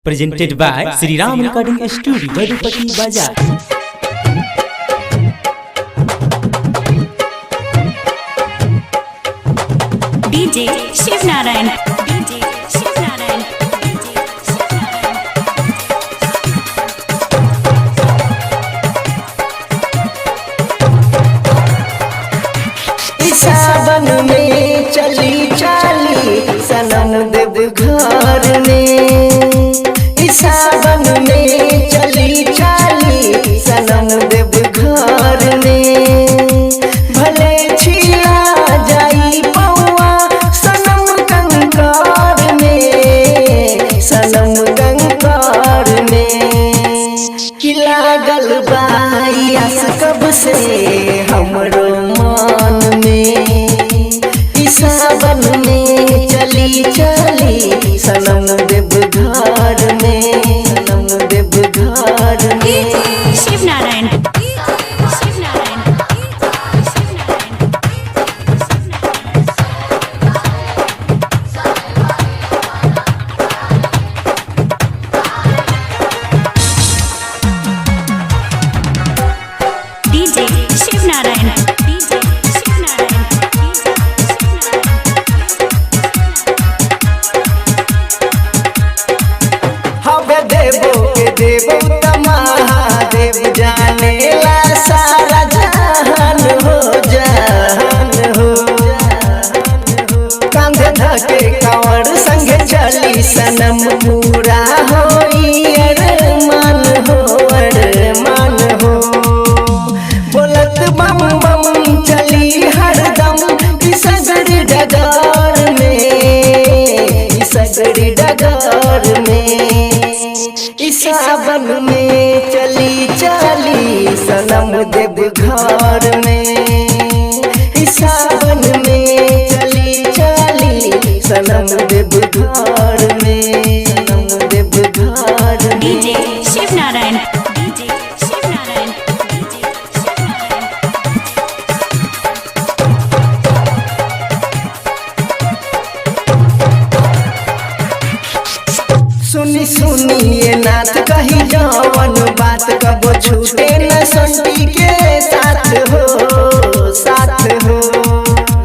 presented by Sri Ram Recording Studio, Jadupati Bazaar. DJ Shiv Narayan. DJ Shiv Narayan. DJ Shiv Narayan. सावन में चली चाली सनन देव घर में, सावन में चली चाली सनन देव घर में। भले छिला जाई पौआ सनम कंकार में, सनम कंकार में। कि लागल बाई आस कब से हमरो मन में। सावन में चली चली सनम देव घर में, सनम देव घर में। शिव नारायण। शिव नारायण। शिव नारायण। DJ शिव नारायण। DJ शिव नारायण। हवे देवो के देवो महादेव जाने ला सारा जहान हो, जहान हो। कांधे धके कांवर संगे चली सनम पूरा होई अरमान हो, अरमान हो। बोलत बम बम चली हरदम सगड़ी डगर में, सगड़ी डगर में। सावन में चली चली सनम देव घर में, सावन में चली चली सनम देव घर में, सनम देव घर में। DJ Shiv Narayan. DJ Shiv Narayan. DJ Shiv Narayan. सुनी सुनिए नाथ कही जवन बात कबो छूटे न संटी के साथ हो, साथ हो,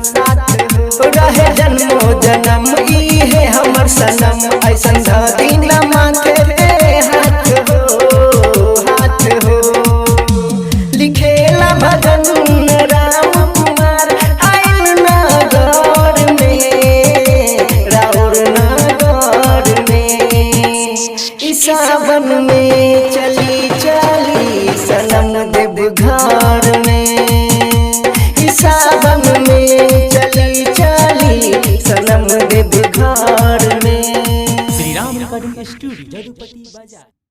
साथ हो। रहे जन्मो जन्म ई है हमर सनम, ऐसन धती न माथे पे हाथ हो, हाथ हो। लिखेला भजन राम कुमार आयल नगर में, राउर नगर में। सावन में चली चली सनम देव घर में, सावन में चली चली सनम देव घर में। Sri Ram Recording Studio, Jadupati Bazaar.